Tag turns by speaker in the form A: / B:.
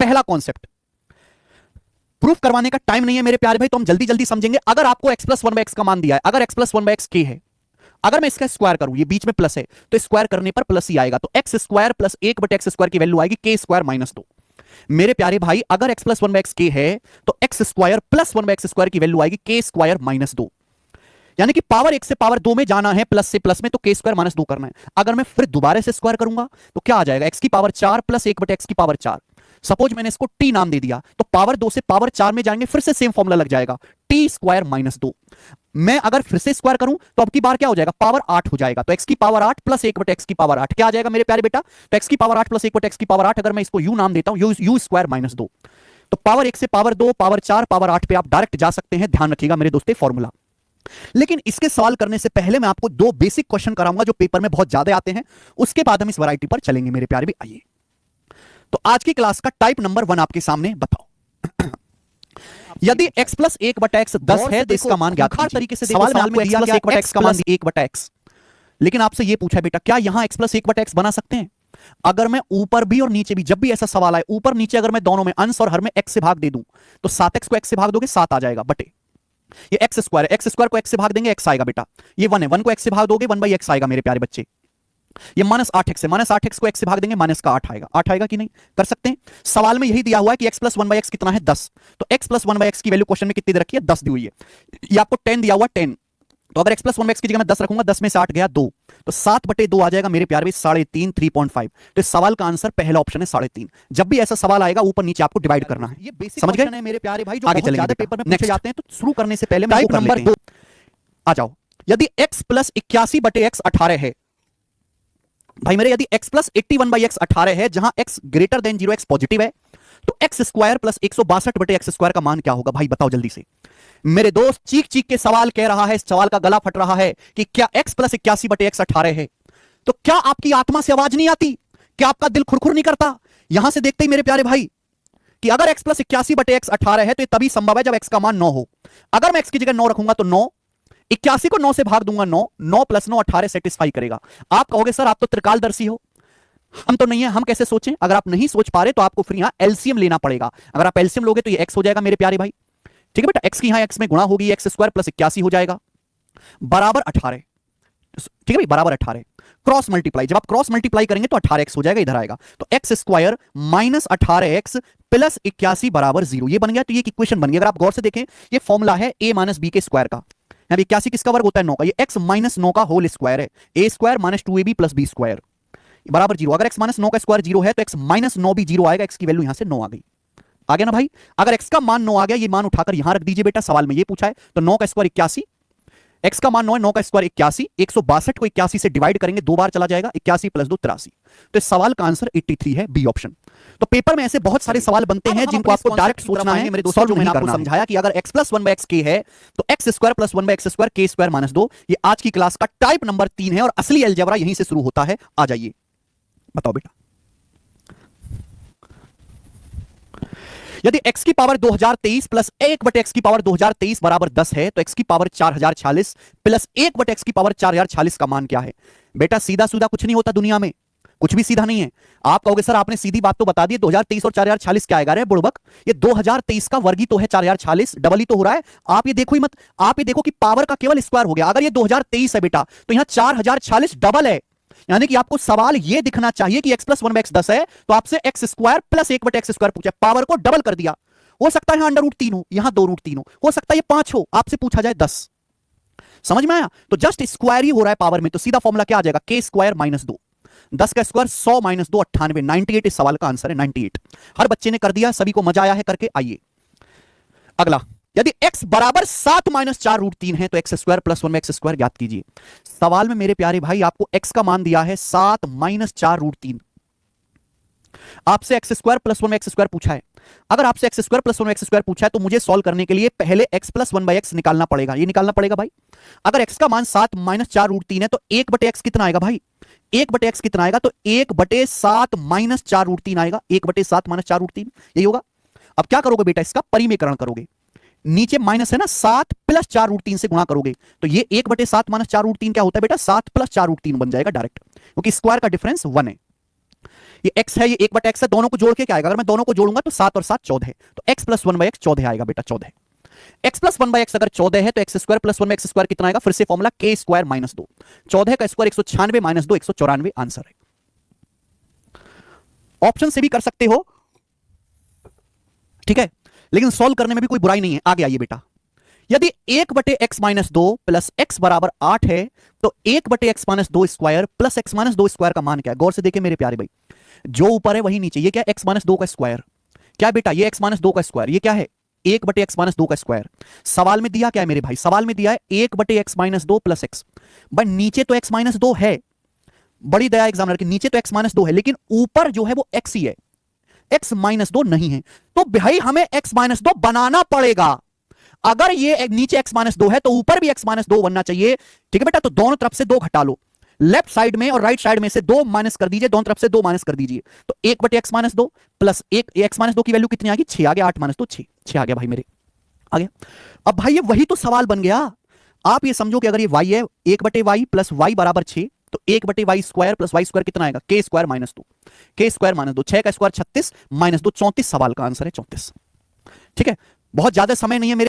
A: पहला concept proof करवाने का टाइम नहीं है मेरे प्यारे भाई, तो हम जल्दी जल्दी समझेंगे। अगर आपको x plus one by x का मान दिया है, अगर x plus one by x के है, अगर मैं इसका स्क्वायर करूं, ये बीच में प्लस है, तो स्क्वायर करने पर प्लस ही आएगा, तो एक्स स्क्वायर प्लस एक बटे एक्स स्क्वायर की वैल्यू आएगी के स्क्वायर माइनस 2। मेरे प्यारे भाई अगर x plus one by x के है तो x square plus one by x square की वैल्यू आएगी के स्क्वायर माइनस 2। यानी कि पावर 1 से पावर 2 में जाना है, प्लस से प्लस में, तो के स्क्वायर माइनस 2 करना है। अगर मैं फिर दोबारा से स्क्वायर करूंगा तो क्या आ जाएगा, x की पावर 4 प्लस 1 बटे एक्स की पावर 4। सपोज मैंने इसको t नाम दे दिया, तो पावर 2 से पावर 4 में जाएंगे, फिर से सेम फॉर्मूला लग जाएगा, टी स्क्वायर माइनस 2। मैं अगर फिर से स्क्वायर करूं तो अब की बार क्या हो जाएगा, पावर 8 हो जाएगा, तो x की पावर 8 प्लस 1 बटे एक्स की पावर 8 क्या आ जाएगा मेरे प्यारे बेटा, तो x की पावर 8 प्लस 1 बटे एक्स की पावर 8, अगर मैं इसको u नाम देता हूं, u स्क्वायर माइनस 2, तो पावर 1 से पावर 2 पावर 4 पावर 8 पे आप डायरेक्ट जा सकते हैं। ध्यान रखिएगा मेरे दोस्तों फॉर्मूला। लेकिन इसके सवाल करने से पहले मैं आपको दो बेसिक क्वेश्चन कराऊंगा जो पेपर में बहुत ज्यादा आते हैं, उसके बाद हम इस वैरायटी पर चलेंगे मेरे प्यारे भी। आइए, तो आज की क्लास का टाइप नंबर 1 आपके सामने बताओ। यदि x प्लस 1 बटा एक्स 10 है तो इसका मान ज्ञात कीजिए। तरीके से सवाल में आपको x प्लस 1 बटा एक्स का मान 1 बटा एक्स, लेकिन आपसे यह पूछा बेटा क्या यहां x प्लस 1 बटा एक्स बना सकते हैं? अगर मैं ऊपर भी और नीचे भी, जब भी ऐसा सवाल आए ऊपर नीचे अगर मैं दोनों में अंश और हर में x से भाग दे दूं तो 7x को x से भाग दोगे 7 आ जाएगा, बटे ये एक्स स्क्वायर है, एक्स स्क्वायर को एक्स से भाग देंगे एक्स आएगा बेटा, ये 1 है, 1 को एक्स से भाग दोगे 1 बाई एक्स आएगा मेरे प्यारे बच्चे। ये माइनस 8x है, माइनस 8x को एक्स से भाग देंगे माइनस का 8 आएगा, 8 आएगा कि नहीं, कर सकते हैं। सवाल में यही दिया हुआ है कि x प्लस 1 बाई एक्स कितना है 10, तो x प्लस 1 बाई एक्स की वैल्यू क्वेश्चन में कितनी दे रखी है 10 दी हुई है, ये आपको 10 दिया हुआ 10, तो अगर x प्लस 1 बाई एक्स की जगह मैं 10 रखूंगा, 10 में से 8 गया 2, तो 7 बटे 2 आ जाएगा मेरे प्यारे भाई 3.5 3.5। तो इस सवाल का आंसर पहला ऑप्शन है 3.5। जब भी ऐसा सवाल आएगा ऊपर नीचे आपको डिवाइड करना है, ये बेसिक समझ गए मेरे प्यारे भाई, जो आगे चलेंगे पेपर में पूछे जाते हैं। तो शुरू करने से पहले टाइप नंबर 2 आ जाओ। यदि x प्लस 81 बटे एक्स 18 है भाई मेरे, यदि x प्लस 81 बाई एक्स 18 है जहां x greater than 0 x positive है, तो एक्स स्क्वायर प्लस 162 बटे एक्स स्क्वायर का मान क्या होगा भाई बताओ जल्दी से। मेरे दोस्त चीख चीख के सवाल कह रहा है, इस सवाल का गला फट रहा है कि क्या x प्लस 81 बटे एक्स 18 है, तो क्या आपकी आत्मा से आवाज नहीं आती, क्या आपका दिल खुरखुर नहीं करता? यहां से देखते ही मेरे प्यारे भाई कि अगर x प्लस 81 बटे एक्स 18 है तो ये तभी संभव है जब x का मान 9 हो। अगर मैं x की जगह 9 रखूंगा तो 9, 81 को 9 से भाग दूंगा 9, 9 प्लस 9 18 सेटिस्फाई करेगा। आप कहोगे सर आप तो त्रिकालदर्शी हो, हम तो नहीं है, हम कैसे सोचें? अगर आप नहीं सोच पा रहे तो आपको फिर यहां एलसीएम लेना पड़ेगा। अगर आप एलसीएम लोगे तो ये x हो जाएगा मेरे प्यारे भाई, ठीक है बेटा, x की यहां x में गुणा होगी, एक्स स्क्वायर प्लस 81 हो जाएगा बराबर 18, ठीक है भाई बराबर 18। क्रॉस मल्टीप्लाई, जब आप क्रॉस मल्टीप्लाई करेंगे तो 18x हो जाएगा, इधर आएगा, तो x square minus 18x plus 81 बराबर 0, ये बन गया। तो ये इक्वेशन बन गई। अगर आप गौर से देखें ये फॉर्मूला है a माइनस बी के स्क्वायर का, 81 किसका वर्ग होता है 9 का, ये x माइनस 9 का होल स्क्वायर है, a square minus 2ab plus b square बराबर 0। अगर x माइनस 9 का स्क्वायर 0 है तो x माइनस 9 भी 0 आएगा, x की वैल्यू यहां से 9 आ गई, आ गया ना भाई। अगर x का मान 9 आ गया, ये मान उठाकर यहां रख दीजिए बेटा, सवाल में ये पूछा है, तो 9 का स्क्वायर 81, x का मान 9 है, 9 का स्क्वायर 81, 162 को 81 से डिवाइड करेंगे, 2 बार चला जाएगा, 81 प्लस 2 83। तो इस सवाल का आंसर 83 है, बी ऑप्शन। तो पेपर में ऐसे बहुत सारे सवाल बनते हैं जिनको आपको डायरेक्ट सोचना है मेरे दोस्तों, जो मैंने आपको समझाया कि अगर x प्लस 1 बाई एक्स के है तो x square plus 1 by x square के स्क्वायर माइनस 2। ये आज की क्लास का टाइप नंबर 3 है और असली अलजेब्रा यहीं से शुरू होता है। आ जाइए बताओ बेटा, यदि x की पावर 2023 प्लस 1 बटे x की पावर 2023 बराबर 10 है तो x की पावर 4046 प्लस 1 बटे x की पावर 4046 का मान क्या है? बेटा सीधा सीधा कुछ नहीं होता दुनिया में, कुछ भी सीधा नहीं है। आप कहोगे सर आपने सीधी बात तो बता दी, 2023 और 4046 क्या आएगा रे बुड़बक, ये 2023 का वर्ग ही तो है, 4046 डबल ही तो हो रहा है। आप ये देखो ही मत, आप ये देखो कि पावर का केवल स्क्वायर हो गया। अगर ये 2023 है बेटा तो यहां 4046 डबल है, यानी कि आपको सवाल यह दिखना चाहिए कि x प्लस 1 बाई एक्स 10 है तो आपसे एक्स स्क्वायर प्लस 1 बटे एक्स स्क्वायर पूछा, पावर को डबल कर दिया। हो सकता है यहां अंडर रूट 3 हो, यहां 2 रूट 3 हो सकता है ये 5 हो, आपसे पूछा जाए 10। समझ में आया? तो जस्ट स्क्वायर ही हो रहा है पावर में, तो सीधा फॉर्मूला क्या आ जाएगा, के स्क्वायर माइनस 2, 10 का स्क्वायर 100 माइनस 2 98, 98 इस सवाल का आंसर है, 98। हर बच्चे ने कर दिया, सभी को मजा आया है करके। आइए अगला, यदि x बराबर 7 माइनस 4 रूट 3 है तो x square plus 1 x square ज्ञात कीजिए। सवाल में मेरे प्यारे भाई आपको x का मान दिया है 7 माइनस 4 रूट 3, आपसे x square plus 1 x square पूछा है। अगर आपसे x square plus 1 x square पूछा है तो मुझे सॉल्व करने के लिए पहले x प्लस 1 बाई एक्स निकालना पड़ेगा, ये निकालना पड़ेगा भाई। अगर x का मान 7 माइनस 4 रूट 3 है तो 1 बटे एक्स कितना आएगा भाई, 1 बटे एक्स कितना आएगा, तो 1 बटे 7 माइनस 4 रूट 3 आएगा, 1 बटे 7 माइनस 4 रूट 3 यही होगा। अब क्या करोगे बेटा, इसका परिमेयकरण करोगे, नीचे माइनस है ना, 7 प्लस 4 रूट 3 से गुणा करोगे तो ये 1 बटे 7 माइनस 4 रूट 3 क्या होता है बेटा, 7 प्लस 4 रूट 3 बन जाएगा डायरेक्ट, क्योंकि स्क्वायर का डिफरेंस 1 है। ये x है, ये 1/x है, दोनों को जोड़ के क्या आएगा? अगर मैं दोनों को जोड़ूंगा तो 7 और 7 14, तो x प्लस 1/x 14 आएगा बेटा, 14। x प्लस 1/x अगर 14 है तो x square plus 1/x square कितना आएगा? फिर से फॉर्मूला k स्क्वायर माइनस 2, 14 का स्क्वायर 196 माइनस 2 194 आंसर है। ऑप्शन से भी कर सकते हो, ठीक है, लेकिन सॉल्व करने में भी कोई बुराई नहीं है। आगे आइए बेटा, यदि 1/x माइनस 2 प्लस x बराबर 8 है तो 1/x minus 2 square plus x minus 2 square का मान क्या है? गौर से देखें मेरे प्यारे भाई, जो ऊपर है वही नीचे। ये क्या है? x माइनस 2 का स्क्वायर। क्या बेटा? ये x माइनस 2 का स्क्वायर। ये क्या है? 1/x माइनस 2 का स्क्वायर। सवाल में दिया क्या है मेरे भाई? सवाल में दिया है 1/x माइनस 2 प्लस x। भाई नीचे तो x माइनस 2 है, बड़ी दया एग्जामिनर की, नीचे तो x माइनस 2 है, लेकिन ऊपर जो है वो x ही है, x माइनस 2 नहीं है। तो भाई हमें x माइनस 2 बनाना पड़ेगा। अगर ये नीचे x माइनस 2 है तो ऊपर भी x माइनस 2 बनना चाहिए, ठीक है बेटा। तो दोनों तरफ से 2 घटा लो, लेफ्ट साइड में और राइट साइड में से 2 माइनस कर दीजिए, दोनों तरफ से 2 माइनस कर दीजिए। तो 1/x minus 2 plus 1, x minus 2 की वैल्यू कितनी आ गई? 6 आ गया, 8 माइनस 2 6 आ गया भाई मेरे, आ गया। अब भाई ये वही तो सवाल बन गया। आप ये समझो कि अगर ये y है 1/y प्लस y बराबर 6, तो 1/y square plus y square कितना आएगा? k square minus 2, k square minus 2, 6 का स्क्वायर 36 माइनस 2 34, सवाल का आंसर है 34। ठीक है, बहुत ज्यादा समय नहीं है मेरे